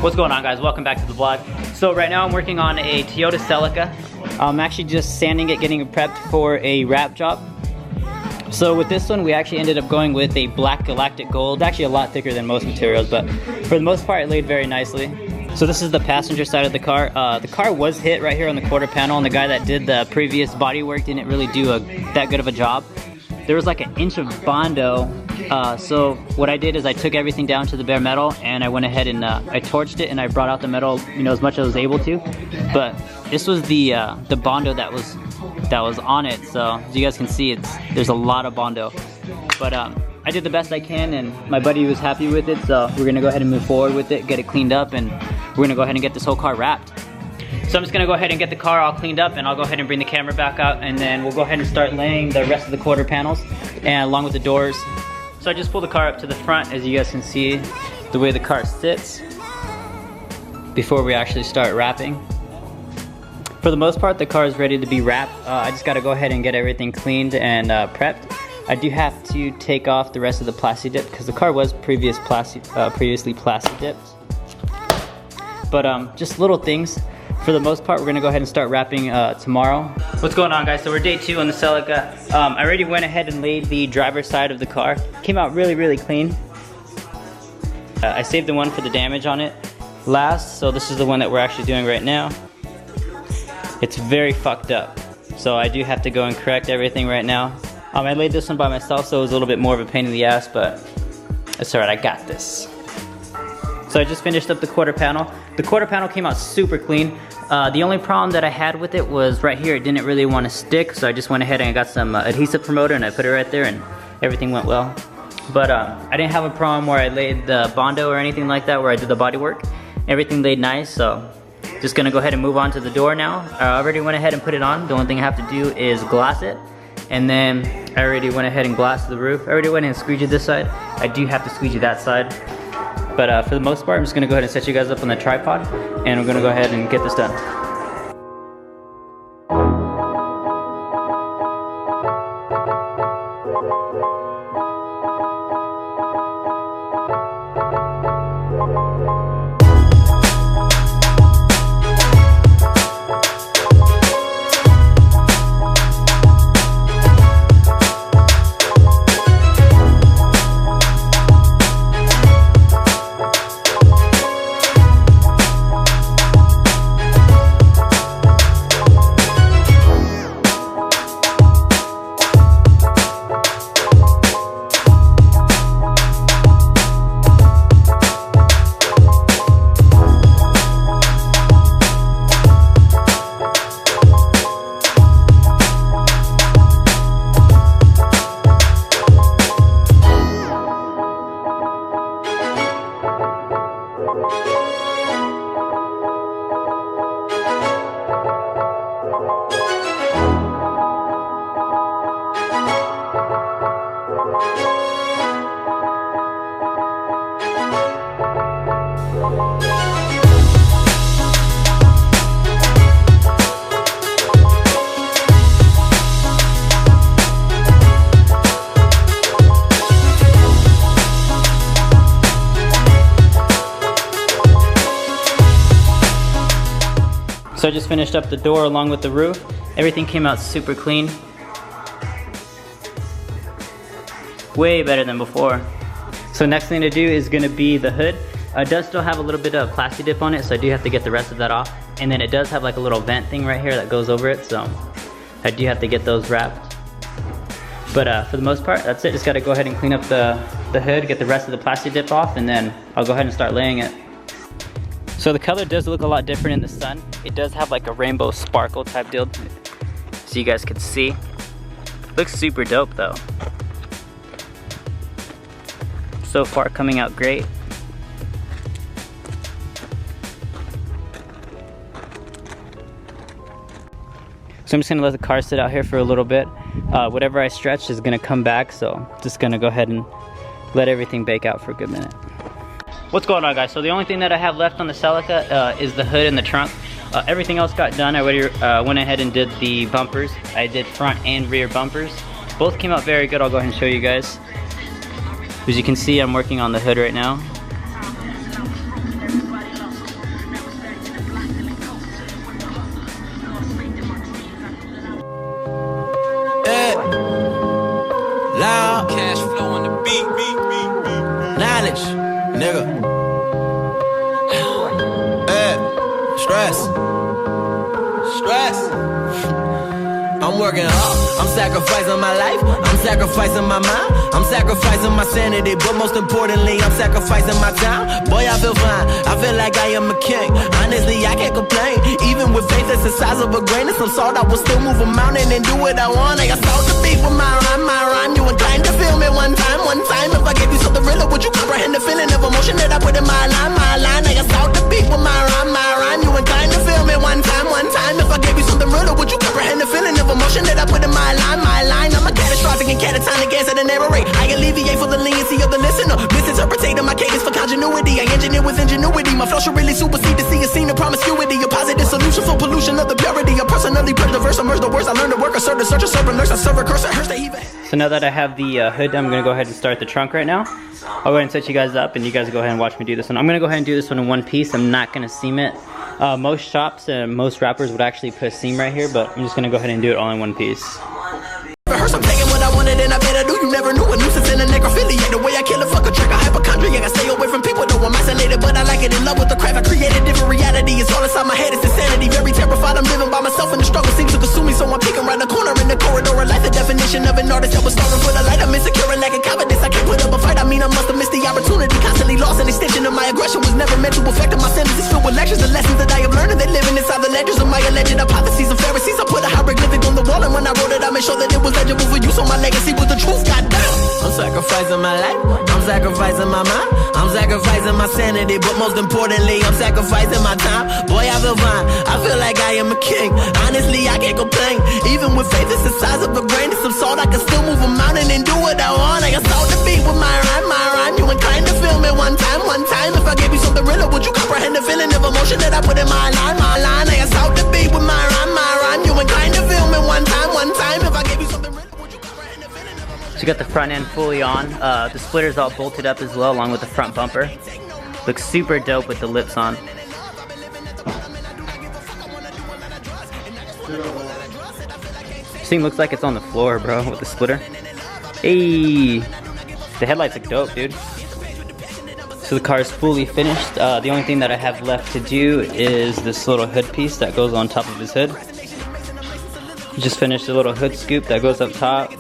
What's going on, guys? Welcome back to the vlog. So right now I'm working on a Toyota Celica. I'm actually just sanding it, getting it prepped for a wrap job. So with this one, we actually ended up going with a black galactic gold. It's actually a lot thicker than most materials, but for the most part, it laid very nicely. So this is the passenger side of the car. The car was hit right here on the quarter panel, and the guy that did the previous body work didn't really do that good of a job. There was like an inch of Bondo. So what I did is I took everything down to the bare metal, and I went ahead and I torched it, and I brought out the metal, you know, as much as I was able to. But this was the Bondo that was on it. So as you guys can see, there's a lot of Bondo. But I did the best I can, and my buddy was happy with it. So we're gonna go ahead and move forward with it, get it cleaned up, and we're gonna go ahead and get this whole car wrapped. So I'm just gonna go ahead and get the car all cleaned up, and I'll go ahead and bring the camera back out, and then we'll go ahead and start laying the rest of the quarter panels and along with the doors. So I just pulled the car up to the front, as you guys can see the way the car sits before we actually start wrapping. For the most part, the car is ready to be wrapped. I just gotta go ahead and get everything cleaned and prepped. I do have to take off the rest of the plasti dip because the car was previously plasti dipped. But just little things. For the most part, we're gonna go ahead and start wrapping tomorrow. What's going on, guys? So we're day 2 on the Celica. I already went ahead and laid the driver's side of the car. Came out really, really clean. I saved the one for the damage on it last, so this is the one that we're actually doing right now. It's very fucked up, so I do have to go and correct everything right now. I laid this one by myself, so it was a little bit more of a pain in the ass, but it's alright, I got this. So I just finished up the quarter panel. The quarter panel came out super clean. The only problem that I had with it was right here, it didn't really want to stick, so I just went ahead and I got some adhesive promoter and I put it right there, and everything went well. But I didn't have a problem where I laid the Bondo or anything like that, where I did the body work. Everything laid nice, so just gonna go ahead and move on to the door now. I already went ahead and put it on. The only thing I have to do is glass it. And then I already went ahead and glassed the roof. I already went and squeegeed this side. I do have to squeegee that side. But for the most part, I'm just gonna go ahead and set you guys up on the tripod, and we're gonna go ahead and get this done. So I just finished up the door along with the roof. Everything came out super clean. Way better than before. So next thing to do is gonna be the hood. It does still have a little bit of plasti dip on it, so I do have to get the rest of that off. And then it does have like a little vent thing right here that goes over it, so I do have to get those wrapped. But for the most part, that's it. Just gotta go ahead and clean up the hood, get the rest of the plasti dip off, and then I'll go ahead and start laying it. So the color does look a lot different in the sun. It does have like a rainbow sparkle type deal, so you guys can see. Looks super dope though. So far coming out great. So I'm just gonna let the car sit out here for a little bit. Whatever I stretch is gonna come back, so just gonna go ahead and let everything bake out for a good minute. What's going on, guys? So the only thing that I have left on the Celica is the hood and the trunk. Everything else got done. I already went ahead and did the bumpers. I did front and rear bumpers. Both came out very good. I'll go ahead and show you guys. As you can see, I'm working on the hood right now. Stress. I'm working hard, I'm sacrificing my life, I'm sacrificing my mind, I'm sacrificing my sanity, but most importantly, I'm sacrificing my time. Boy, I feel fine, I feel like I am a king. Honestly, I can't complain. Even with faith that's the size of a grain of some salt, I will still move a mountain and do what I want. I got salt to beat with my rhyme. You inclined to feel me one time. If I gave you something real, would you comprehend the feeling of emotion that I put in my line? I got salt to beat with my rhyme. You inclined to feel me one time. If I gave you something real, would you comprehend the feeling of emotion that I put in my line? I'm a catastrophic and catatonic gas at an error rate. I alleviate for the leniency of the listener. Misinterpreting my cadence for continuity. I engineer with ingenuity. My flow should really supersede to see a scene of promiscuity. A positive solution for pollution of the purity. I personally purge the verse, immerse the words. I learn to work, assert the search, serve, nurse. I serve a curse, I hurts, they even. So now that I have the hood, I'm gonna go ahead and start the trunk right now. I'll go ahead and set you guys up and you guys go ahead and watch me do this one. I'm gonna go ahead and do this one in one piece. I'm not gonna seam it. Most shops and most rappers would actually put a seam right here, but I'm just gonna go ahead and do it all in one piece. I'm taking what I wanted and I better do. You never knew a nuisance and a necrophilia. The way I kill a fuck a trick, a hypochondriac. I stay away from people, though I'm isolated, but I like it. In love with the craft, I created different reality. It's all inside my head, it's insanity. Very terrified, I'm living by myself and the struggle seems to consume me. So I'm peeking around the corner in the corridor of life. The definition of an artist that was starving for the light. I'm insecure and lacking confidence. I can't put up a fight. I mean, I must have missed the opportunity. Constantly lost, an extension of my aggression was never meant to affect my sentences filled with lectures. The lessons that I have learned, and they living inside the ledgers of my alleged hypotheses and Pharisees. I put a hieroglyphic on the wall, and when I wrote it, I made sure that it was legible for you. So my legacy was the truth, goddamn. I'm sacrificing my life, I'm sacrificing my mind, I'm sacrificing my sanity, but most importantly, I'm sacrificing my time. Boy, I feel fine, I feel like I am a king. Honestly, I can't complain. Even with faith it's the size of a grain of some salt, I can still move a mountain and do what I want. I got salt to beat with my rhyme. You inclined to feel me one time. If I gave you something real, would you comprehend the feeling of emotion that I put in my line? I got salt to beat with my rhyme. You inclined to feel me one time. If I gave you something real. So you got the front end fully on. The splitter's all bolted up as well, along with the front bumper. Looks super dope with the lips on. This thing looks like it's on the floor, bro, with the splitter. Hey, the headlights look dope, dude. So the car is fully finished. The only thing that I have left to do is this little hood piece that goes on top of his hood. Just finished the little hood scoop that goes up top.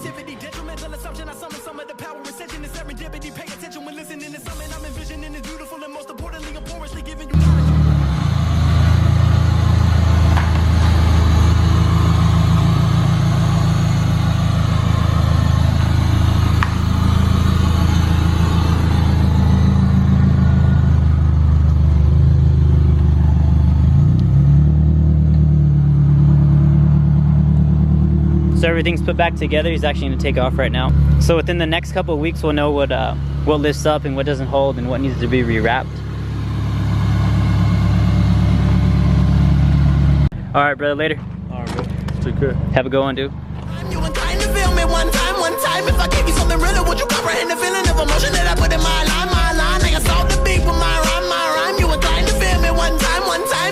So everything's put back together. He's actually gonna take off right now. So within the next couple of weeks, we'll know what lifts up and what doesn't hold and what needs to be rewrapped. All right, brother, later. All right, bro. Take care. Have a good one, dude. You inclined to feel me one time. If I gave you something real, would you comprehend the feeling of emotion that I put in my line? I got salt to beat with my rhyme. You inclined to feel me one time.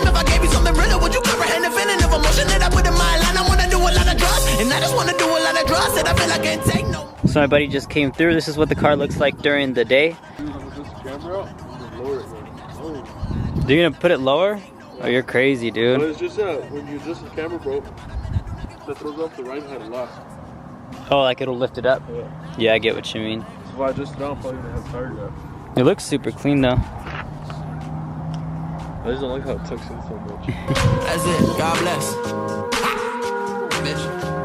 If I gave you something real, would you comprehend the feeling of emotion that I put in my line? I wanna do a lot of drugs, and I just wanna do a lot of drugs that I feel I can't take no. So my buddy just came through. This is what the car looks like during the day. You're gonna put it lower? Oh, you're crazy, dude. But it's just when you adjust the camera, bro, that throws off the right hand a lot. Oh, like it'll lift it up? Yeah. Yeah, I get what you mean. So if I adjust it down, I'm probably gonna have tire gap. It looks super clean though. I just don't like how it tucks in so much. That's it. God bless. Bitch.